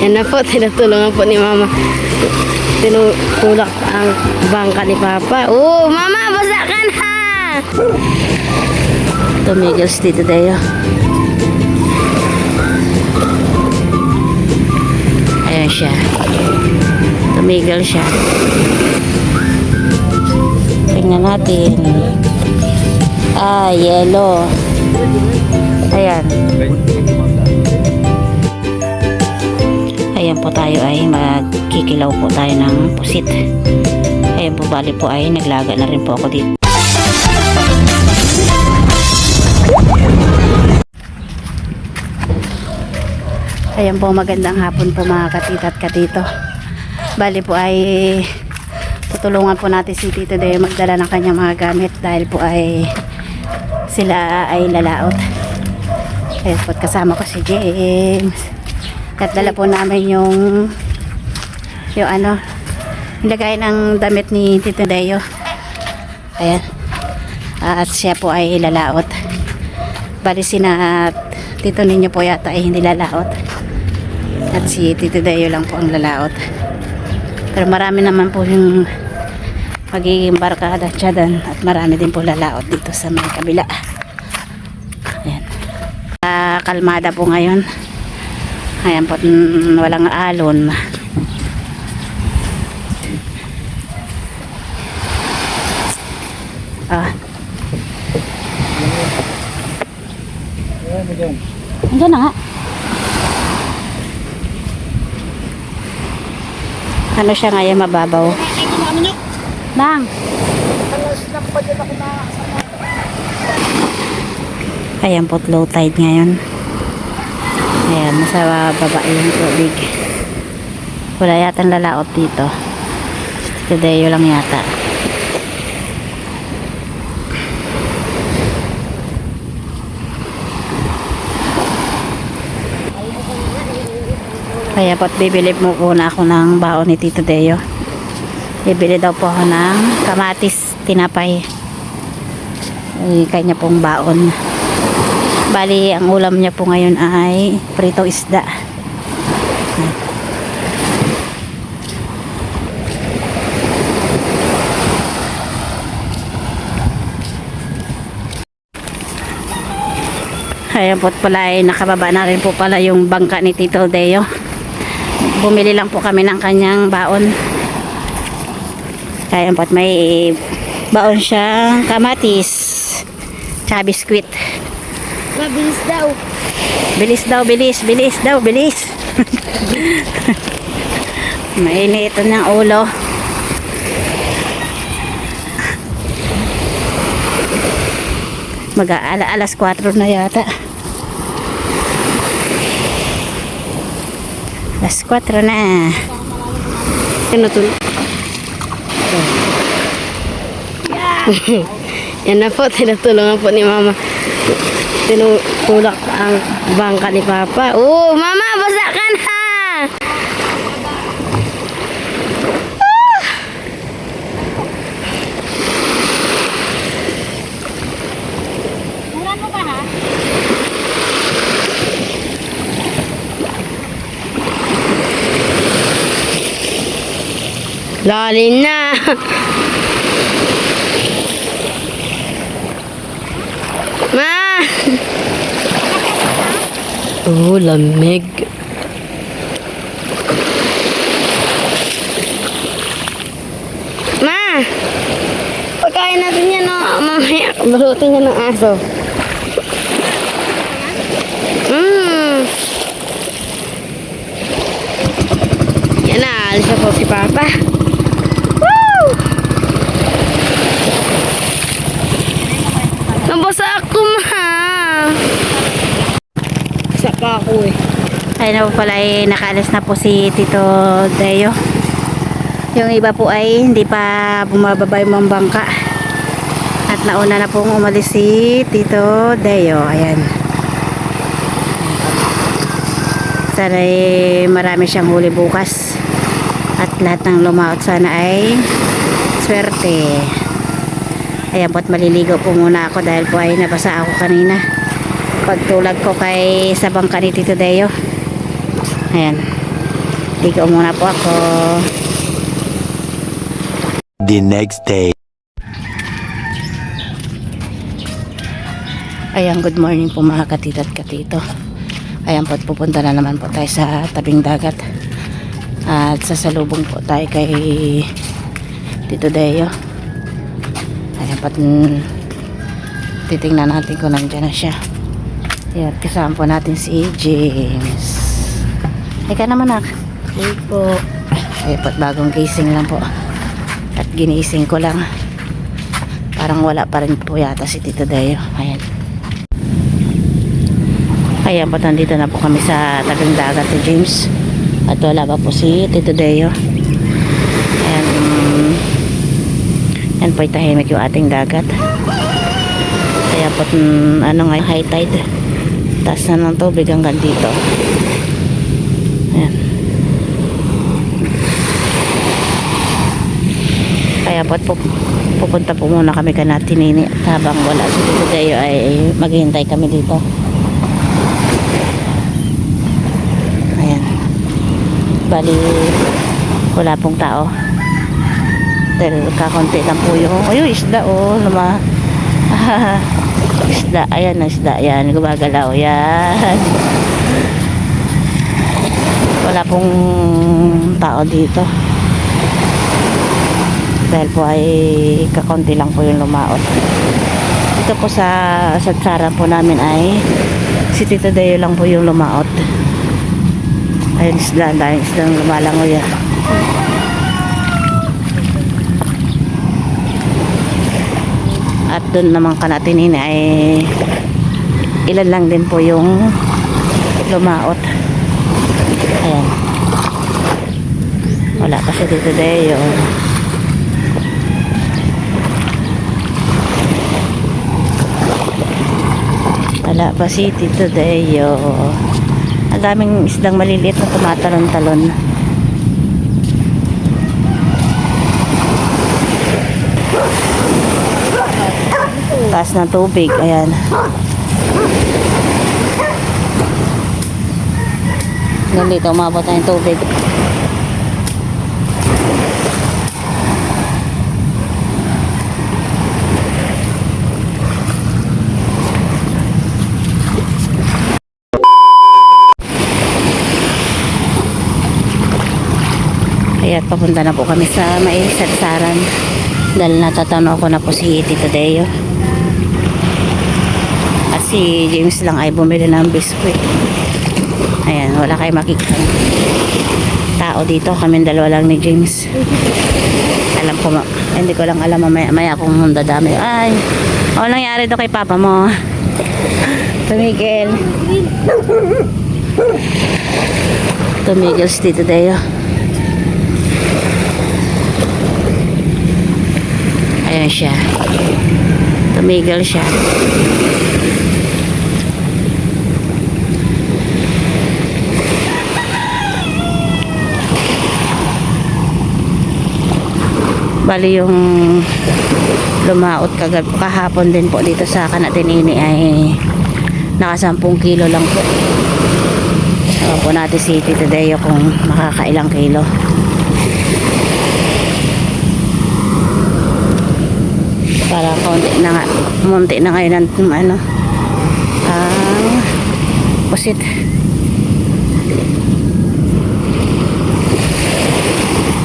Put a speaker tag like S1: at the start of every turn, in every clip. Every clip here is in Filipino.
S1: Yan na po, tinutulungan po ni Mama. Tinutulak ang bangka ni Papa. Oh, Mama, basa ka na! Tumigil si Tito Deo. Ayan siya. Tumigil siya. Tingnan natin. Ah, yellow. Ayan. Ayan po tayo ay magkikilaw po tayo ng pusit. Ayan po, bali po ay naglaga na rin po ako dito. Ayan po, magandang hapon po mga katita at katito. Bali po ay tutulungan po natin si Tito Deo magdala ng kanyang mga gamit dahil po ay sila ay lalaot. Ayan po, kasama ko si James. At dala po namin yung ano, ilagay ng damit ni Tito Deo. Ayan. At siya po ay lalaot. Bali sina Tito ninyo po yata ay hindi lalaot. At si Tito Deo lang po ang lalaot. Pero marami naman po yung magiging barkada dyan. At marami din po lalaot dito sa may kabila. Ayan. Kalmada po ngayon. Ayan po, walang alon. Andiyan na nga. Ano siya ngayon, mababaw? Bang! Ayan po, low tide ngayon. Ayan, nasa baba yung tubig. Wala yatang lalaot dito. Tito Deo lang yata. Kaya po't bibili mo po na ako ng baon ni Tito Deo. Bibili daw po ako ng kamatis tinapay. Kanya pong baon. Bali, ang ulam niya po ngayon ay prito isda. Ayan po't pala ay nakababa na rin po pala yung bangka ni Tito Deo. Bumili lang po kami ng kanyang baon. Kaya po't may baon siyang kamatis tsaka biskwit.
S2: Mabilis daw.
S1: Bilis daw, bilis, bilis daw, bilis. Mainit ng ulo. Alas 4 na yata. Alas 4 na. Ano to? Yan na po, tinutulungan po ni Mama. Tinutulak ang bangka ni Papa. Oh, Mama, basa ka na!
S2: Muran mo ba ha?
S1: Lalim na! Ma! Oh, lamig. Ma! Pagkain natin yan, no? Mamaya, balutin yan ng aso. Yan na, alis na po si Papa. Woo! Nabasa ako, ma! Saka ako eh. Ay na po pala ay nakaalis na po si Tito Deo. Yung iba po ay hindi pa bumababa yung mga bangka. At nauna na pong umalis si Tito Deo. Ayan. Sana ay marami siyang huli bukas. At lahat ng lumaot sana ay swerte. Ayan po, at maliligo po muna ako dahil po ay nabasa ako kanina. Pagtulad ko kay sa bangka ni Tito Deo. Ayan. Ligo muna po ako.
S3: The next day.
S1: Ayan, good morning po mga katito at katito. Ayan po, pupunta na naman po tayo sa tabing dagat. At sasalubong po tayo kay Tito Deo. Ayan po, titingnan natin kung nandiyan na siya. Ayan, kasama po natin si James. Ika naman nak.
S2: Wait po.
S1: Ayan po, bagong gising lang po. At ginising ko lang. Parang wala pa rin po yata si Tito Deo. Ayan. Ayan po, nandito na po kami sa tabing dagat ni James. At wala pa po si Tito Deo. Ayan. Yan po, tahimik yung ating dagat. Kaya po, ano nga, high tide. Taas na ng tubig hanggang dito. Ayan. Kaya po, pupunta po muna kami kana Tinini. Habang wala si Tito Deo ay maghihintay kami dito. Ayan. Bali, wala pong tao. Dahil kakunti lang po yung, ayun, isda, oh, isda, ayan na isda, yan, gumagalaw, yan. Wala pong tao dito. Dahil po ay kakunti lang po yung lumaot. Dito po sa satsaran po namin ay si Tito Deo lang po yung lumaot. Ayun, isda, dahil isdang lumalangoy yan. At doon naman kanatin ay ilan lang din po yung lumaot. Ayan. Wala pa si Tito Deo. Wala pa si Tito Deo. Ang daming isdang maliliit na tumatalon-talon. Taas ng tubig, ayan. Nandito umabot na yung tubig. Kaya papunta na po kami sa may sarsaran dahil natatanaw ko na po si Tito Deo. At si James lang ay bumili ng biskwit. Ayan, wala kayo makikita tao dito, kami dalawa lang ni James. Alam ko, hindi ko lang alam, maya kung dadami. Ay, ano nangyari doon kay papa mo? Tumigil si Tito Deo. Ayan siya. Tumigil siya. Bali yung lumaot kahapon din po dito sa Kanatinini ay naka 10 kilo lang po. Ewan po natin si Tito Deo kung makakailang kilo. Para konti na ngayon ang ano, ang pusit.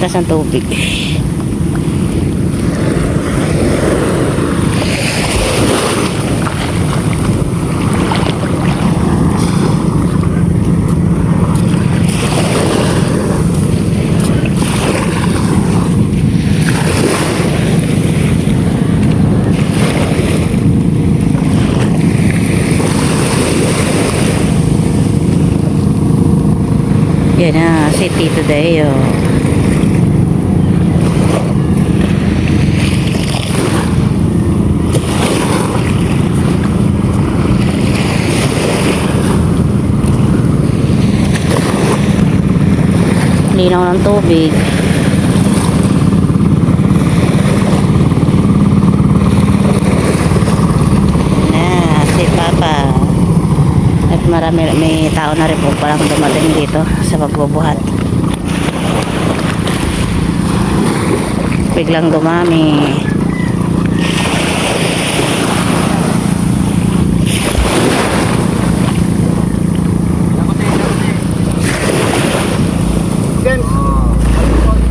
S1: Tas ang tubig. Yan na, si Tito Deo. Linaw ng tubig. Na, si Papa. may tao na rin po palang dumating dito sa pagbubuhat. Biglang dumami.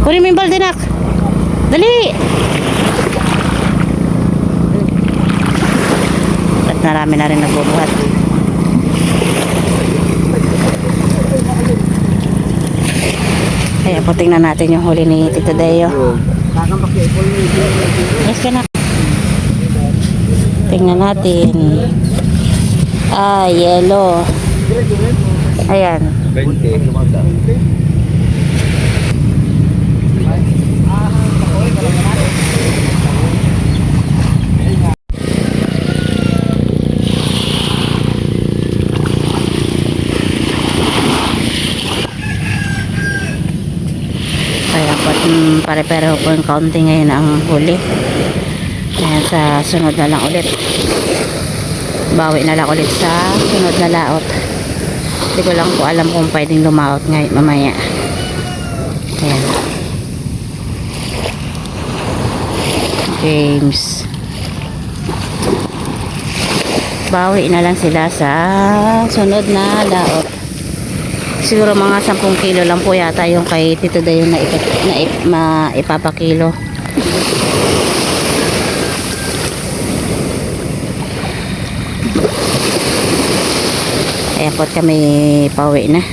S1: Kunin mo yung balde, nak. Dali! At marami na rin nagbubuhat. Kaya po tingnan natin yung huli ni Tito Deo. Yes ka na. Tingnan natin. Yellow. Ayan.
S3: 20.
S1: Kaya po pare-pareho po yung kaunti ngayon ang huli. Ayan, sa sunod na lang ulit. Bawi na lang ulit sa sunod na laot. Hindi ko lang po alam kung pwedeng lumaot ngayon mamaya. Ayan. James. Bawi na lang sila sa sunod na laot. Siguro mga 10 kilo lang po yata yung kay Tito Dayo na ipapakilo. Ayan po kami pauwi na.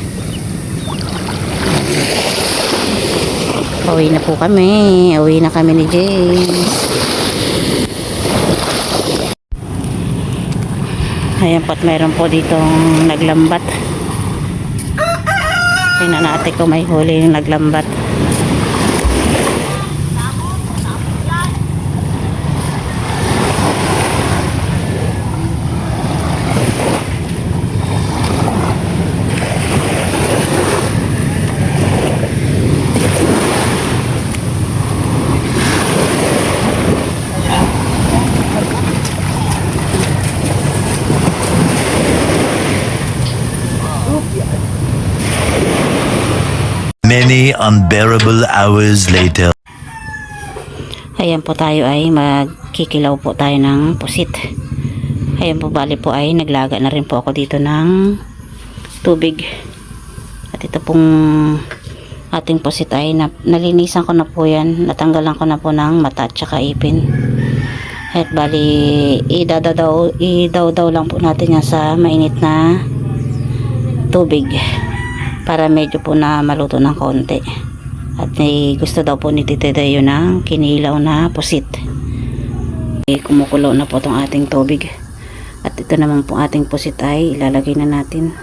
S1: Pauwi na po kami. Uwi na kami ni James. Ayan po at mayroon po ditong naglambat. Tingnan natin kung may huli yung naglambat.
S3: Many unbearable hours later.
S1: Ayan po tayo ay magkikilaw po tayo ng pusit. Ayan po bali po ay naglaga na rin po ako dito ng tubig. At ito pong ating pusit ay nalinisan ko na po yan. Natanggalan ko na po ng mata at saka ipin. At bali idaw lang po natin yan sa mainit na tubig. Para medyo po na maluto ng konti. At may gusto daw po ni Tito Dayo ng kinilaw na pusit. Kumukulo na po itong ating tubig. At ito naman po ating pusit ay ilalagay na natin.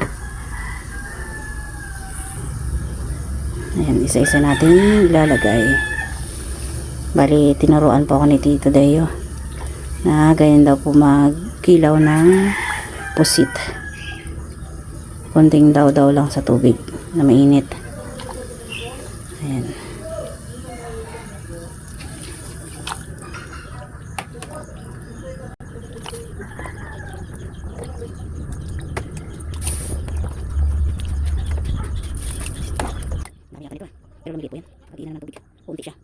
S1: Ayan, isa-isa natin ilalagay. Bali, tinuruan po ako ni Tito Dayo na ganyan daw po magkilaw ng pusit. Konting daw lang sa tubig na mainit. Ayan. Mamaya ka nito. Pero lumiliit po yan. Pag-inan ng tubig. Kunti siya.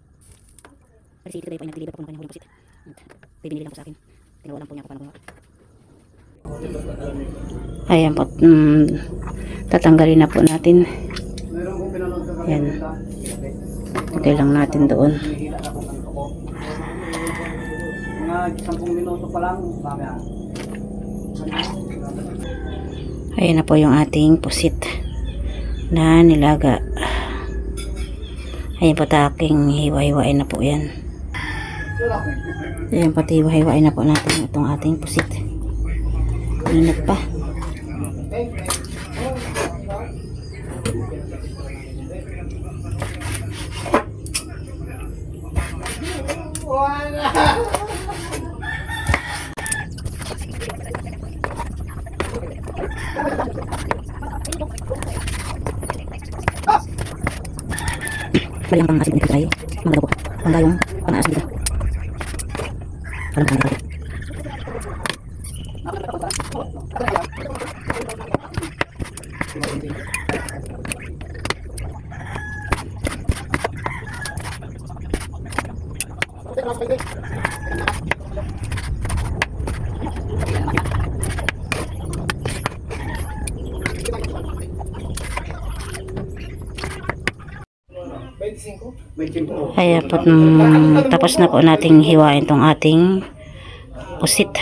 S1: Kasi ito po ay naglilibat po ng kanyang huling pusit. Binili lang po sa akin. Tinawalan po niya ako paano gumawa. Ayan po, tatanggalin na po natin. Ayan, lagay lang natin doon. Ayan na po yung ating pusit na nilaga. Ayan po, taking hiwa-hiwain na po yan. Ayan po, hiwa-hiwain na po natin itong ating pusit. Init pa. Bali ang pang-asin dito tayo. Mga po. Pangayong pang-asin dito. Parang pang-asin. Kaya po, tapos na po nating hiwain tong ating pusit.